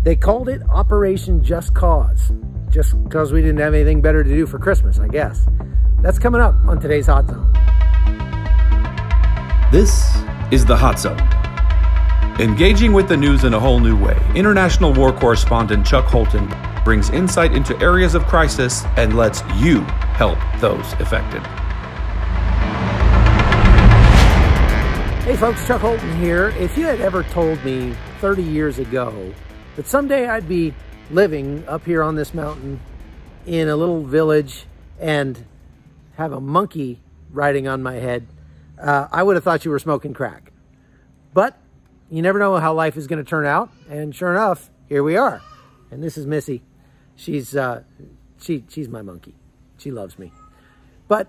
They called it Operation Just Cause, just because we didn't have anything better to do for Christmas, I guess. That's coming up on today's Hot Zone. This is the Hot Zone. Engaging with the news in a whole new way, international war correspondent Chuck Holton brings insight into areas of crisis and lets you help those affected. Hey folks, Chuck Holton here. If you had ever told me 30 years ago that someday I'd be living up here on this mountain in a little village and have a monkey riding on my head, I would have thought you were smoking crack. But you never know how life is going to turn out, and sure enough, here we are. And this is Missy. She's my monkey. She loves me. But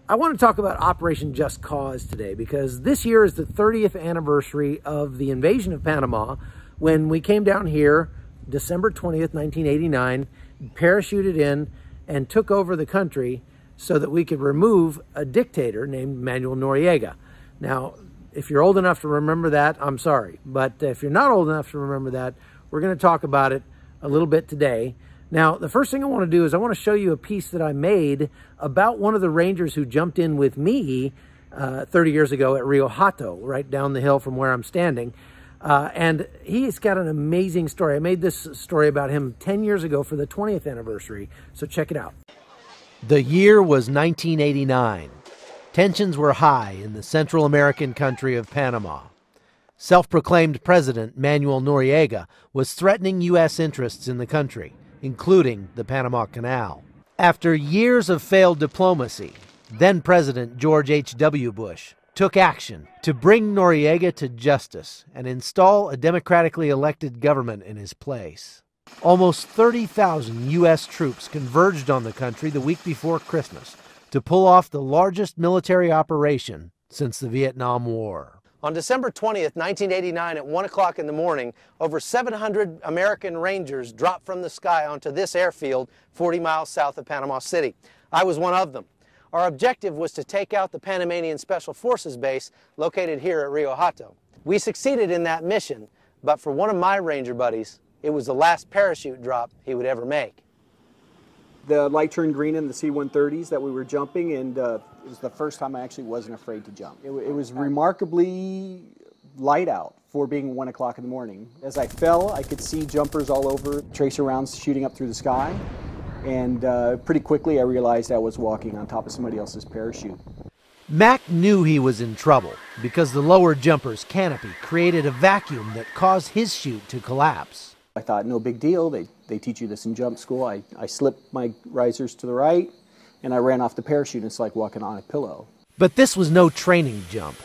I want to talk about Operation Just Cause today, because this year is the 30th anniversary of the invasion of Panama, when we came down here December 20th, 1989, parachuted in and took over the country so that we could remove a dictator named Manuel Noriega. Now, if you're old enough to remember that, I'm sorry. But if you're not old enough to remember that, we're going to talk about it a little bit today. Now, the first thing I want to do is I want to show you a piece that I made about one of the Rangers who jumped in with me 30 years ago at Rio Hato, right down the hill from where I'm standing. And he's got an amazing story. I made this story about him 10 years ago for the 20th anniversary, so check it out. The year was 1989. Tensions were high in the Central American country of Panama. Self-proclaimed President Manuel Noriega was threatening U.S. interests in the country, including the Panama Canal. After years of failed diplomacy, then-President George H.W. Bush took action to bring Noriega to justice and install a democratically elected government in his place. Almost 30,000 U.S. troops converged on the country the week before Christmas to pull off the largest military operation since the Vietnam War. On December 20th, 1989, at 1 o'clock in the morning, over 700 American Rangers dropped from the sky onto this airfield 40 miles south of Panama City. I was one of them. Our objective was to take out the Panamanian Special Forces base located here at Rio Hato. We succeeded in that mission, but for one of my Ranger buddies, it was the last parachute drop he would ever make. The light turned green in the C-130s that we were jumping, and it was the first time I actually wasn't afraid to jump. It was remarkably light out for being 1 o'clock in the morning. As I fell, I could see jumpers all over, tracer rounds shooting up through the sky, and pretty quickly I realized I was walking on top of somebody else's parachute. Mac knew he was in trouble because the lower jumper's canopy created a vacuum that caused his chute to collapse. I thought, no big deal. They teach you this in jump school. I slipped my risers to the right, and I ran off the parachute. It's like walking on a pillow. But this was no training jump.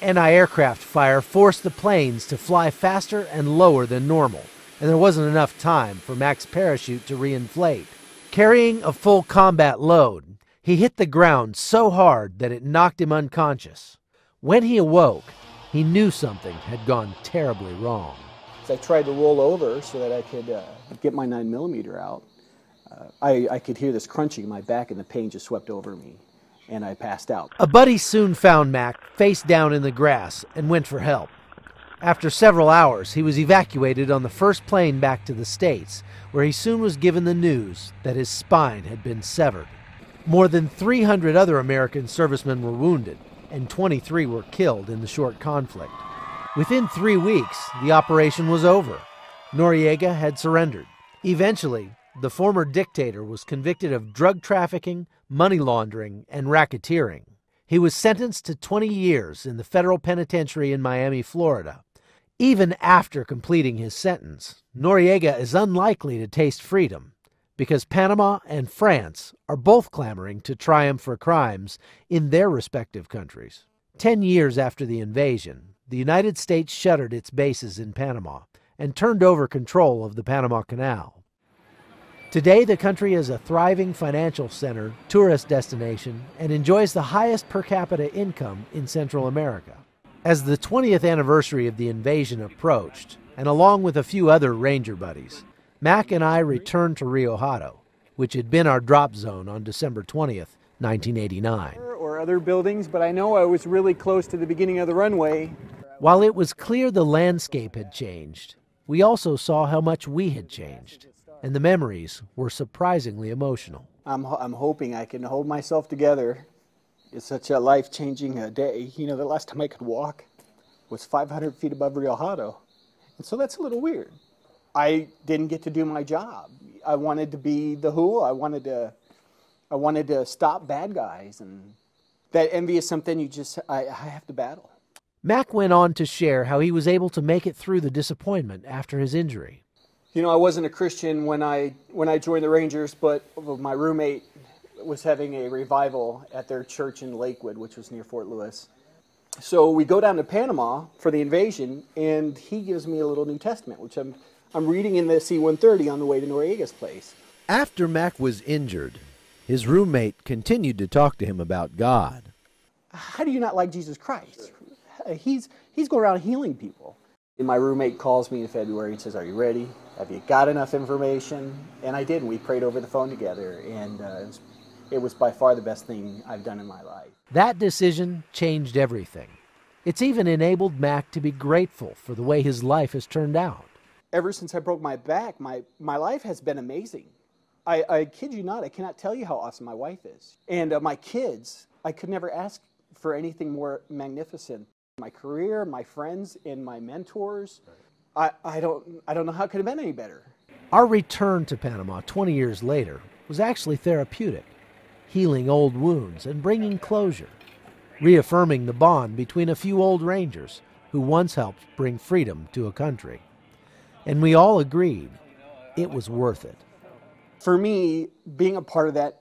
Anti-aircraft fire forced the planes to fly faster and lower than normal, and there wasn't enough time for Mac's parachute to reinflate. Carrying a full combat load, he hit the ground so hard that it knocked him unconscious. When he awoke, he knew something had gone terribly wrong. I tried to roll over so that I could get my 9mm out. I could hear this crunching in my back, and the pain just swept over me, and I passed out. A buddy soon found Mac face down in the grass and went for help. After several hours, he was evacuated on the first plane back to the States, where he soon was given the news that his spine had been severed. More than 300 other American servicemen were wounded, and 23 were killed in the short conflict. Within 3 weeks, the operation was over. Noriega had surrendered. Eventually, the former dictator was convicted of drug trafficking, money laundering, and racketeering. He was sentenced to 20 years in the federal penitentiary in Miami, Florida. Even after completing his sentence, Noriega is unlikely to taste freedom because Panama and France are both clamoring to triumph for crimes in their respective countries. 10 years after the invasion, the United States shuttered its bases in Panama and turned over control of the Panama Canal. Today, the country is a thriving financial center, tourist destination, and enjoys the highest per capita income in Central America. As the 20th anniversary of the invasion approached, and along with a few other Ranger buddies, Mac and I returned to Rio Hato, which had been our drop zone on December 20th, 1989. Or other buildings, but I know I was really close to the beginning of the runway. While it was clear the landscape had changed, we also saw how much we had changed, and the memories were surprisingly emotional. I'm hoping I can hold myself together. It's such a life-changing day. You know, the last time I could walk was 500 feet above Rio Hato. And so that's a little weird. I didn't get to do my job. I wanted to be the who. I wanted to stop bad guys. And that envy is something I have to battle. Mac went on to share how he was able to make it through the disappointment after his injury. You know, I wasn't a Christian when I joined the Rangers, but my roommate was having a revival at their church in Lakewood, which was near Fort Lewis. So we go down to Panama for the invasion, and he gives me a little New Testament, which I'm reading in the C-130 on the way to Noriega's place. After Mac was injured, his roommate continued to talk to him about God. How do you not like Jesus Christ? He's going around healing people. And my roommate calls me in February and says, "Are you ready? Have you got enough information?" And I did. And we prayed over the phone together, and it was by far the best thing I've done in my life. That decision changed everything. It's even enabled Mac to be grateful for the way his life has turned out. Ever since I broke my back, my life has been amazing. I kid you not, I cannot tell you how awesome my wife is. And my kids, I could never ask for anything more magnificent. My career, my friends, and my mentors, I don't know how it could have been any better. Our return to Panama 20 years later was actually therapeutic, healing old wounds and bringing closure, reaffirming the bond between a few old Rangers who once helped bring freedom to a country. And we all agreed it was worth it. For me, being a part of that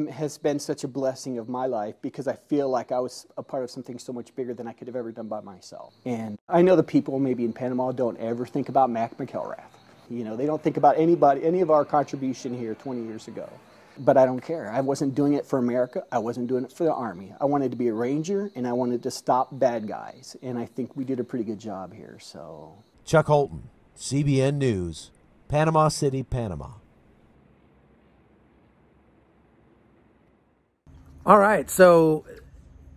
has been such a blessing of my life because I feel like I was a part of something so much bigger than I could have ever done by myself. And I know the people maybe in Panama don't ever think about Mac McElrath. You know, they don't think about any of our contribution here 20 years ago. But I don't care. I wasn't doing it for America. I wasn't doing it for the Army. I wanted to be a Ranger, and I wanted to stop bad guys. And I think we did a pretty good job here, so. Chuck Holton, CBN News, Panama City, Panama. All right, so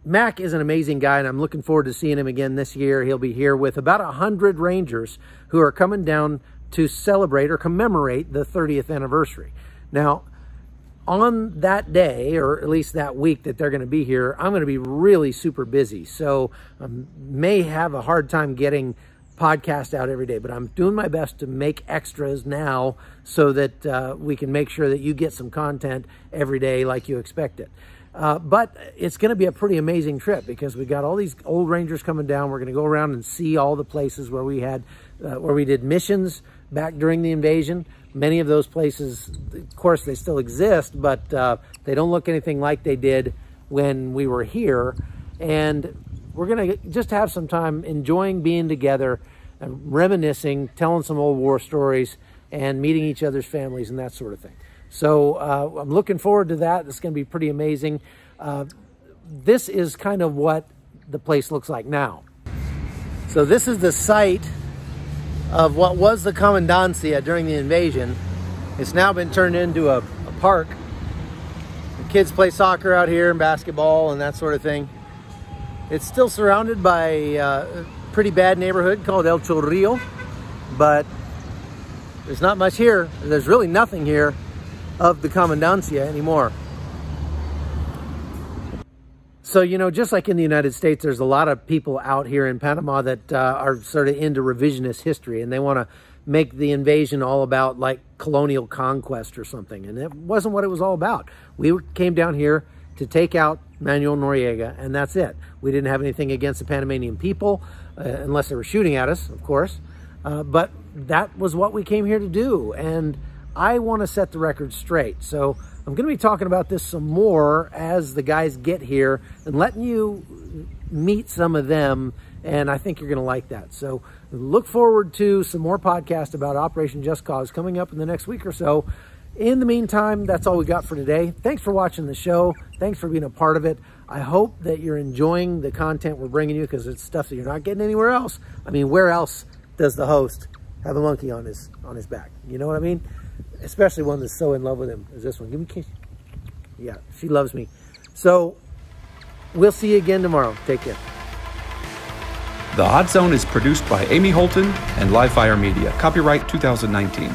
Mac is an amazing guy, and I'm looking forward to seeing him again this year. He'll be here with about 100 Rangers who are coming down to celebrate or commemorate the 30th anniversary. Now, on that day, or at least that week that they're going to be here, I'm going to be really super busy. So I may have a hard time getting podcasts out every day, but I'm doing my best to make extras now so that we can make sure that you get some content every day like you expect it. But it's going to be a pretty amazing trip because we got all these old Rangers coming down. We're going to go around and see all the places where we had, where we did missions back during the invasion. Many of those places, of course, they still exist, but they don't look anything like they did when we were here. And we're going to just have some time enjoying being together, and reminiscing, telling some old war stories, and meeting each other's families and that sort of thing. So I'm looking forward to that. It's going to be pretty amazing. This is kind of what the place looks like now. So this is the site of what was the Commandancia during the invasion. It's now been turned into a park. The kids play soccer out here and basketball and that sort of thing. It's still surrounded by a pretty bad neighborhood called El Chorrillo, but there's not much here. There's really nothing here of the Commandancia anymore. So, you know, just like in the United States, there's a lot of people out here in Panama that are sort of into revisionist history, and they want to make the invasion all about like colonial conquest or something. And it wasn't what it was all about. We came down here to take out Manuel Noriega, and that's it. We didn't have anything against the Panamanian people, unless they were shooting at us, of course. But that was what we came here to do. And I want to set the record straight. So I'm going to be talking about this some more as the guys get here and letting you meet some of them. And I think you're going to like that. So look forward to some more podcasts about Operation Just Cause coming up in the next week or so. In the meantime, that's all we got for today. Thanks for watching the show. Thanks for being a part of it. I hope that you're enjoying the content we're bringing you, because it's stuff that you're not getting anywhere else. I mean, where else does the host have a monkey on his back? You know what I mean? Especially one that's so in love with him as this one. Give me a kiss. Yeah, she loves me. So we'll see you again tomorrow. Take care. The Hot Zone is produced by Amy Holton and Livefire Media. Copyright 2019.